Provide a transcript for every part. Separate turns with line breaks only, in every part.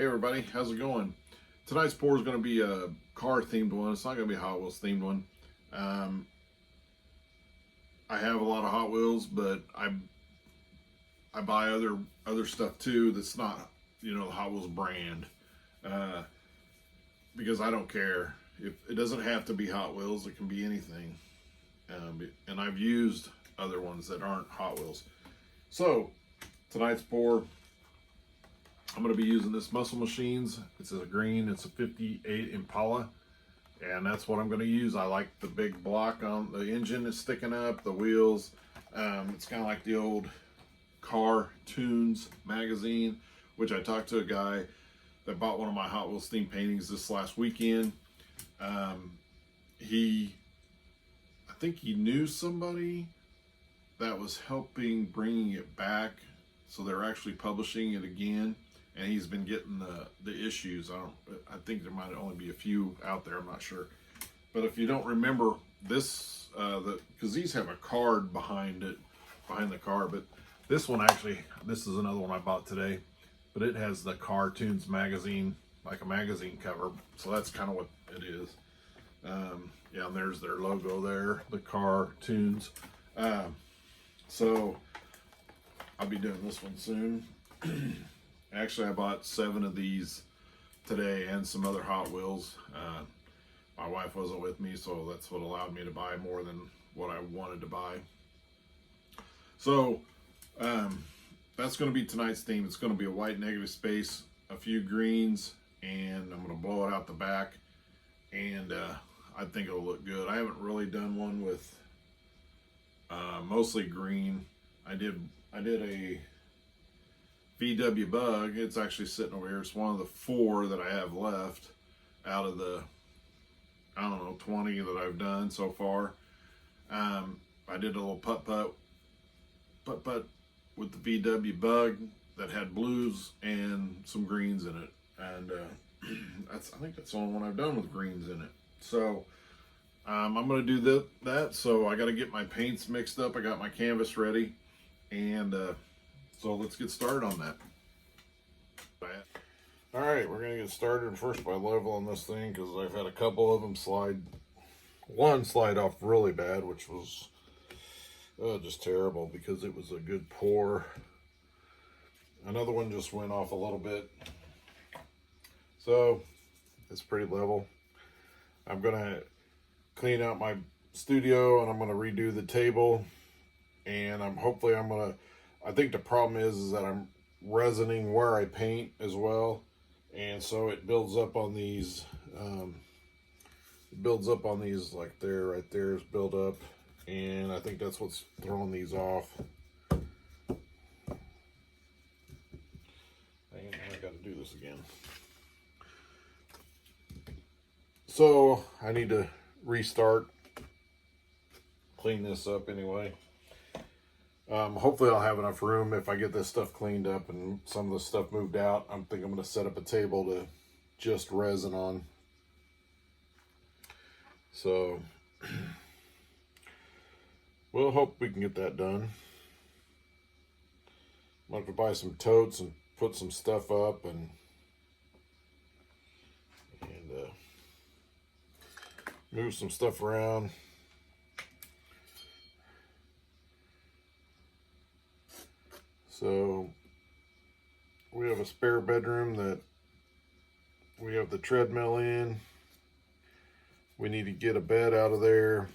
Hey everybody, how's it going? Tonight's pour is going to be a car themed one. It's not going to be a Hot Wheels themed one. I have a lot of Hot Wheels, but I buy other stuff too that's not, the Hot Wheels brand, because I don't care. If it doesn't have to be Hot Wheels, it can be anything. And I've used other ones that aren't Hot Wheels. So tonight's pour, I'm going to be using this Muscle Machines. It's a green, it's a 58 Impala, and that's what I'm going to use. I like the big block on the engine is sticking up, the wheels. It's kind of like the old Cartoons magazine, which I talked to a guy that bought one of my Hot Wheels themed paintings this last weekend. I think he knew somebody that was helping bringing it back, so they're actually publishing it again. And he's been getting the issues. I think there might only be a few out there. I'm not sure. But if you don't remember this, because these have a card behind the car. But this one actually, this is another one I bought today. But it has the Cartoons magazine, like a magazine cover. So that's kind of what it is. Yeah, and there's their logo there, the Cartoons. So I'll be doing this one soon. Actually, I bought 7 of these today and some other Hot Wheels. My wife wasn't with me, so that's what allowed me to buy more than what I wanted to buy. So that's going to be tonight's theme. It's going to be a white negative space, a few greens, and I'm going to blow it out the back. And I think it'll look good. I haven't really done one with mostly green. I did a VW Bug. It's actually sitting over here. It's one of the 4 that I have left out of the, I don't know, 20 that I've done so far. I did a little putt-putt with the VW Bug that had blues and some greens in it. And I think that's the only one I've done with greens in it. So I'm going to do that. So I got to get my paints mixed up. I got my canvas ready. And so let's get started on that. All right, we're gonna get started first by leveling this thing, because I've had a couple of them slide off really bad, which was just terrible because it was a good pour. Another one just went off a little bit. So it's pretty level. I'm gonna clean out my studio and I'm gonna redo the table, and I think the problem is that I'm resining where I paint as well, and so it builds up on these. Like right there is built up, and I think that's what's throwing these off. And I got to do this again. So I need to restart, clean this up anyway. Hopefully I'll have enough room if I get this stuff cleaned up and some of the stuff moved out. I think I'm going to set up a table to just resin on. So we'll hope we can get that done. I'm going to have to buy some totes and put some stuff up and move some stuff around. So we have a spare bedroom that we have the treadmill in. We need to get a bed out of there.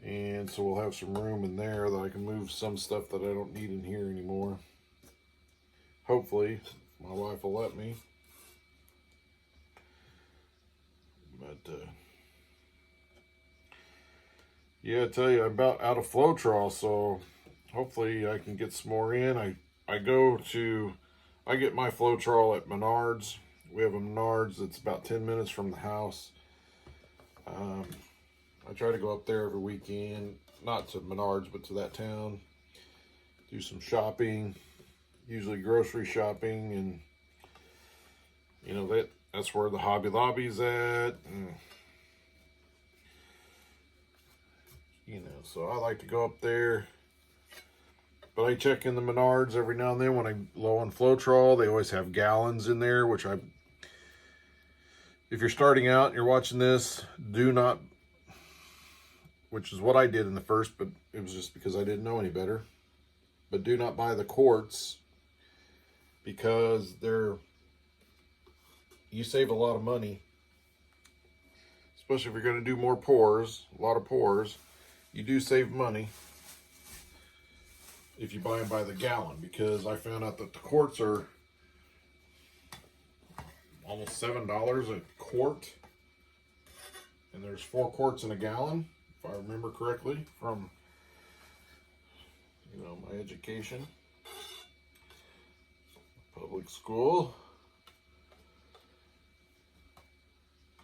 And so we'll have some room in there that I can move some stuff that I don't need in here anymore. Hopefully, my wife will let me. But yeah, I tell you, I'm about out of Floetrol, so hopefully I can get some more in. I get my Floetrol at Menards. We have a Menards that's about 10 minutes from the house. I try to go up there every weekend, not to Menards, but to that town. Do some shopping, usually grocery shopping, and that's where the Hobby Lobby's at. And, so I like to go up there. But I check in the Menards every now and then when I'm low on Floetrol. They always have gallons in there, which if you're starting out and you're watching this, do not, which is what I did in the first, but it was just because I didn't know any better. But do not buy the quarts, because you save a lot of money, especially if you're going to do more pours, a lot of pours. You do save money if you buy them by the gallon, because I found out that the quarts are almost $7 a quart, and there's 4 quarts in a gallon, if I remember correctly from my education, public school.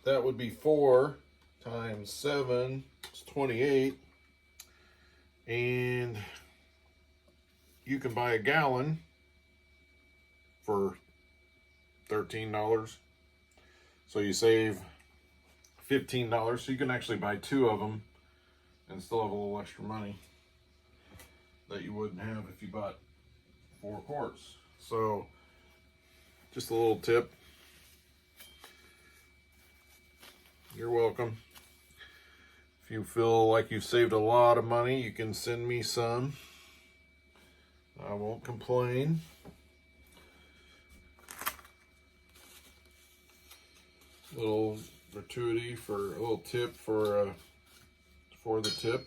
That would be 4 times 7 is 28, and you can buy a gallon for $13. So you save $15. So you can actually buy 2 of them and still have a little extra money that you wouldn't have if you bought 4 quarts. So just a little tip. You're welcome. If you feel like you've saved a lot of money, you can send me some. I won't complain. Little gratuity for a little tip for the tip.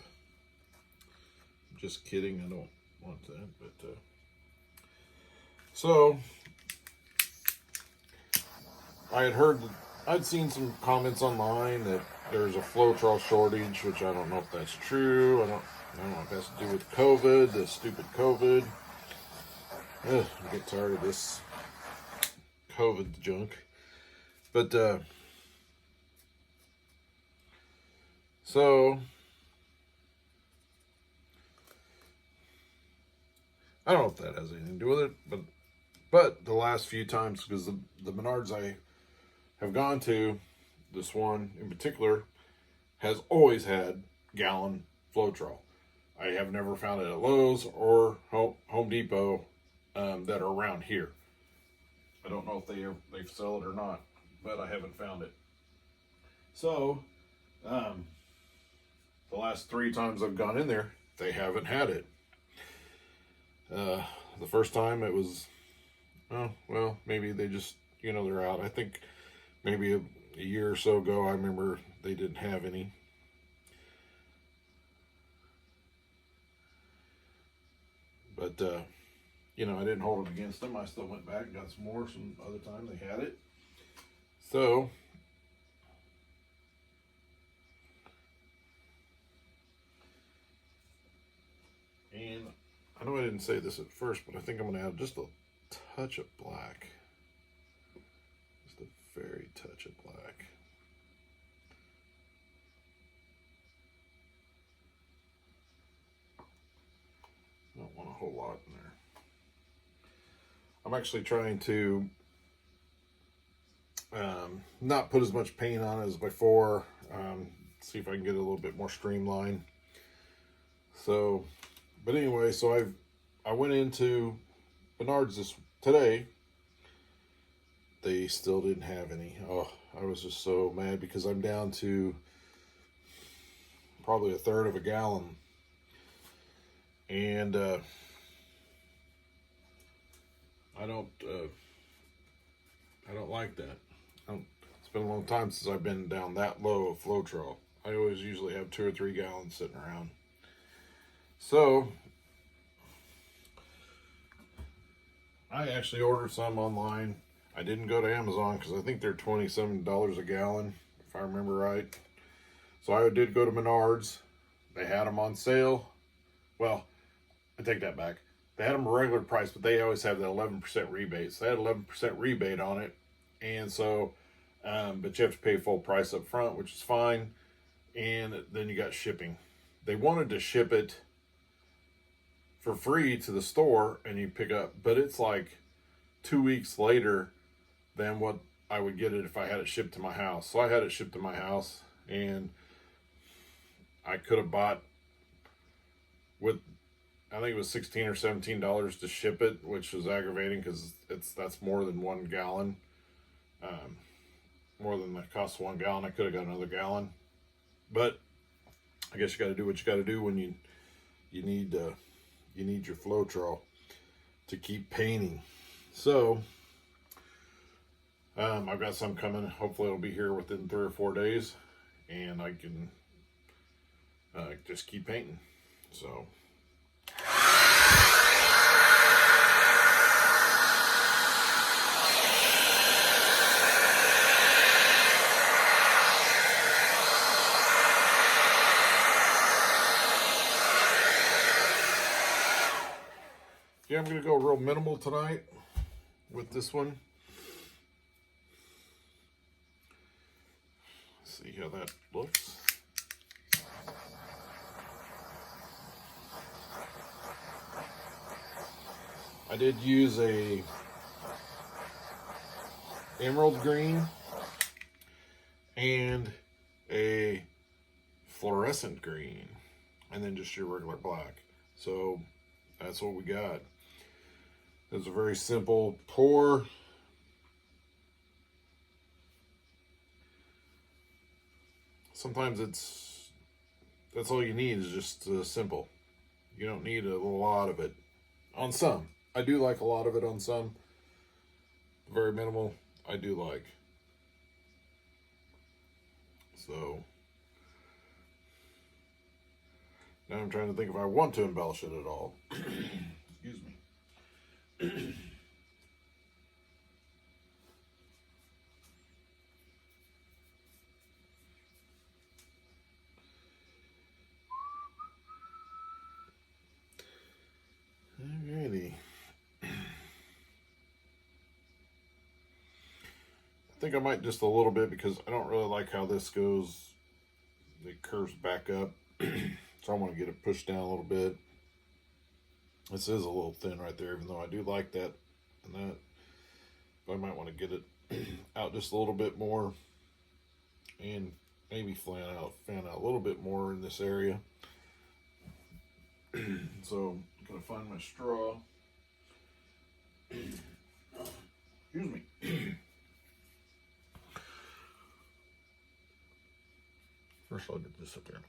Just kidding, I don't want that, but so I'd seen some comments online that there's a Floetrol shortage, which I don't know if that's true. I don't know if it has to do with COVID, the stupid COVID. I get tired of this COVID junk. But so I don't know if that has anything to do with it, but the last few times, because the Menards I have gone to, this one in particular, has always had gallon Floetrol. I have never found it at Lowe's or Home Depot that are around here. I don't know if they sell it or not, but I haven't found it. So the last 3 times I've gone in there, they haven't had it. The first time it was, oh, well, maybe they just, they're out. I think maybe a year or so ago, I remember they didn't have any. But, I didn't hold it against them. I still went back and got some more. Some other time they had it. So, and I know I didn't say this at first, but I think I'm going to add just a touch of black. Just a very touch of black. Don't want a whole lot in there. I'm actually trying to not put as much paint on it as before. See if I can get it a little bit more streamlined. So, but anyway, so I went into Menards today. They still didn't have any. Oh, I was just so mad because I'm down to probably 1/3 of a gallon. And I don't like that. It's been a long time since I've been down that low of Floetrol. I always usually have 2 or 3 gallons sitting around. So I actually ordered some online. I didn't go to Amazon because I think they're $27 a gallon, if I remember right. So I did go to Menards. They had them on sale. Well, I take that back. They had them regular price, but they always have that 11% rebate. So they had 11% rebate on it. And so, but you have to pay full price up front, which is fine. And then you got shipping. They wanted to ship it for free to the store and you pick up, but it's like 2 weeks later than what I would get it if I had it shipped to my house. So I had it shipped to my house, and I could have bought with I think it was $16 or $17 to ship it, which was aggravating because that's more than 1 gallon. Um, More than the cost of 1 gallon. I could have got another gallon, but I guess you got to do what you got to do when you need your Floetrol to keep painting. So I've got some coming. Hopefully it'll be here within 3 or 4 days, and I can just keep painting. So yeah, I'm gonna go real minimal tonight with this one. See how that looks. I did use a emerald green and a fluorescent green, and then just your regular black. So that's what we got. It's a very simple pour. Sometimes that's all you need is just simple. You don't need a lot of it on some. I do like a lot of it on some. Very minimal, I do like. So now I'm trying to think if I want to embellish it at all. Excuse me. Alrighty. I think I might just a little bit because I don't really like how this goes. It curves back up. So I want to get it pushed down a little bit. This is a little thin right there, even though I do like that and that. But I might want to get it out just a little bit more and maybe fan out a little bit more in this area. So I'm gonna find my straw. Excuse me. First I'll get this up there.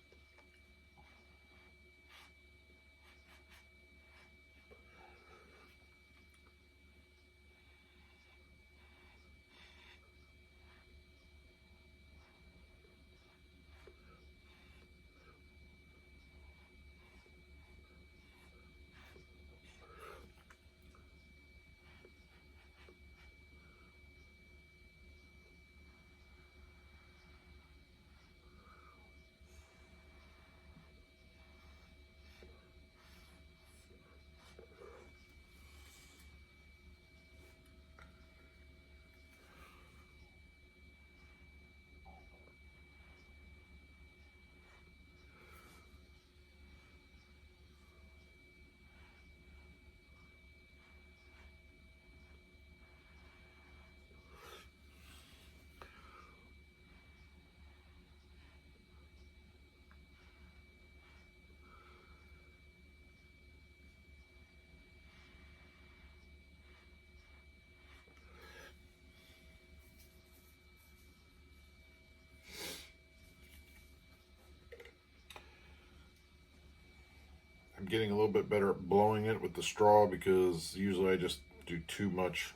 I'm getting a little bit better at blowing it with the straw because usually I just do too much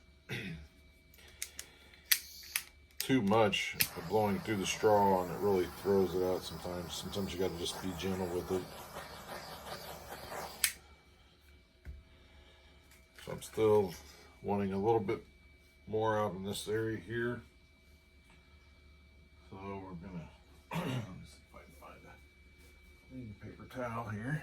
of blowing through the straw and it really throws it out sometimes. Sometimes you got to just be gentle with it. So I'm still wanting a little bit more out in this area here. So we're gonna let me see if I can find a clean paper towel here.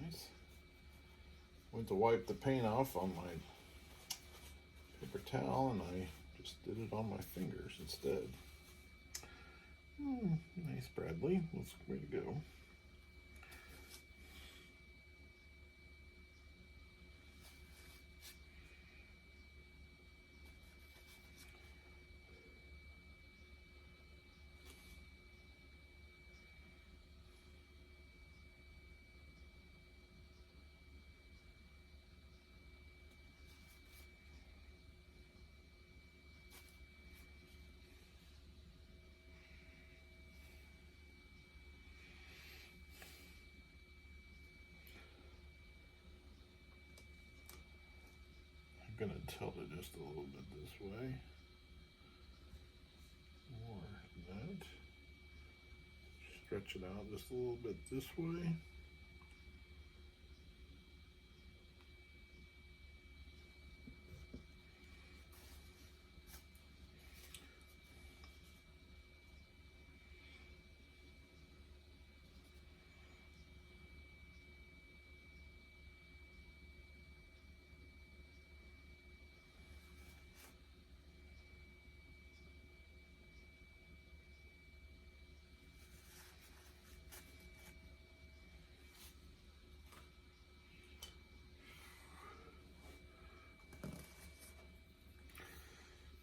nice. Went to wipe the paint off on my paper towel and I just did it on my fingers instead. Nice, Bradley. That's the way to go. I'm going to tilt it just a little bit this way. Or that. Stretch it out just a little bit this way.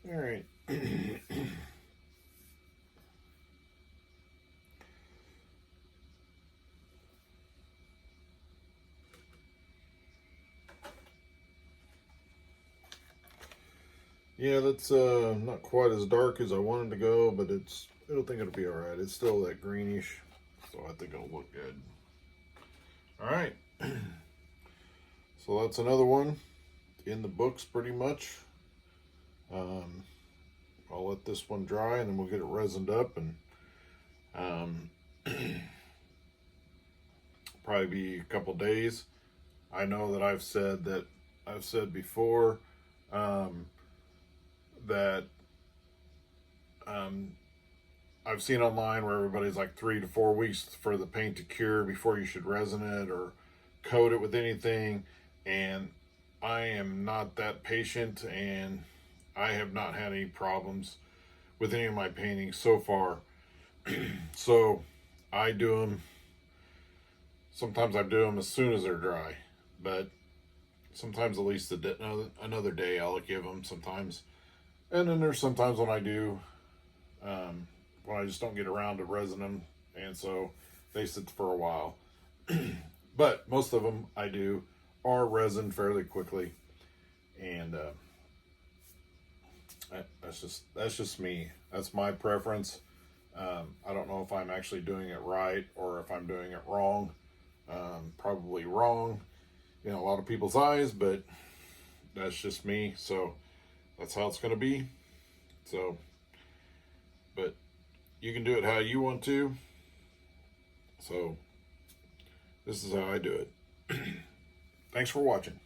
All right. Yeah, that's not quite as dark as I wanted to go, but I think it'll be all right. It's still that greenish, so I think it'll look good. All right. So that's another one in the books pretty much. I'll let this one dry and then we'll get it resined up and probably be a couple days. I know that I've said before that I've seen online where everybody's like 3 to 4 weeks for the paint to cure before you should resin it or coat it with anything, and I am not that patient, and I have not had any problems with any of my paintings so far. So I do them, sometimes I do them as soon as they're dry, but sometimes at least another day I'll give them sometimes. And then there's sometimes when I do, when I just don't get around to resin them, and so they sit for a while. But most of them I do are resin fairly quickly, and that's just me. That's my preference. I don't know if I'm actually doing it right or if I'm doing it wrong. Probably wrong in a lot of people's eyes, but that's just me. So that's how it's going to be. So, but you can do it how you want to. So this is how I do it. Thanks for watching.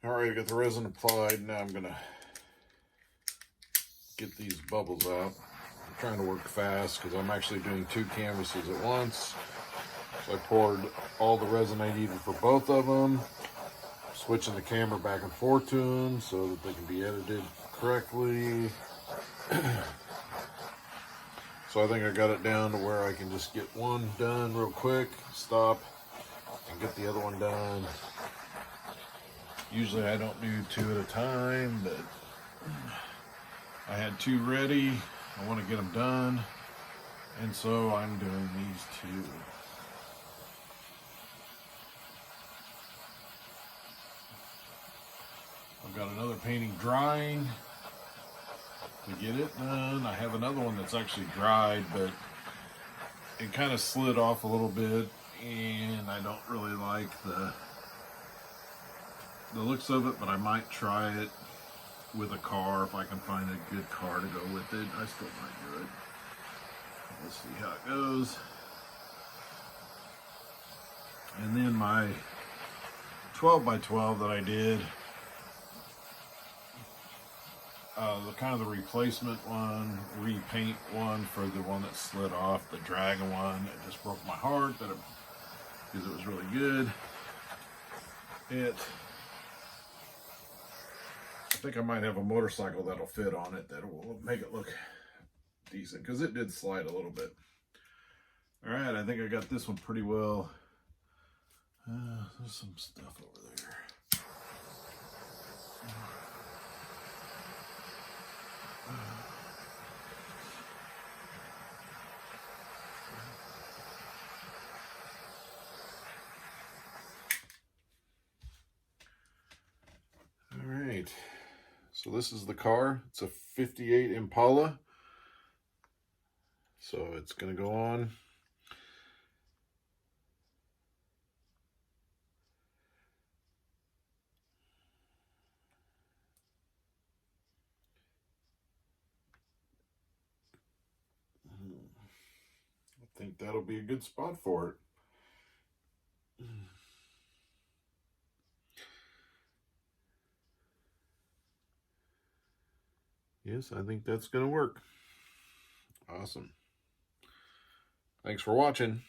All right, I got the resin applied. Now I'm gonna get these bubbles out. trying to work fast because I'm actually doing 2 canvases at once. So I poured all the resin I needed for both of them, switching the camera back and forth to them so that they can be edited correctly. So I think I got it down to where I can just get one done real quick, stop, and get the other one done. Usually I don't do 2 at a time, but I had 2 ready. I want to get them done, and so I'm doing these 2. I've got another painting drying to get it done. I have another one that's actually dried, but it kind of slid off a little bit, and I don't really like the looks of it, but I might try it with a car if I can find a good car to go with it. I still might do it. Let's see how it goes. And then my 12 by 12 that I did, the kind of the replacement one, repaint one for the one that slid off, the dragon one. It just broke my heart that because it was really good. I think I might have a motorcycle that'll fit on it that will make it look decent because it did slide a little bit. All right, I think I got this one pretty well. There's some stuff over there. All right, so this is the car. It's a 58 Impala. So it's going to go on. I think that'll be a good spot for it. Yes, I think that's going to work. Awesome. Thanks for watching.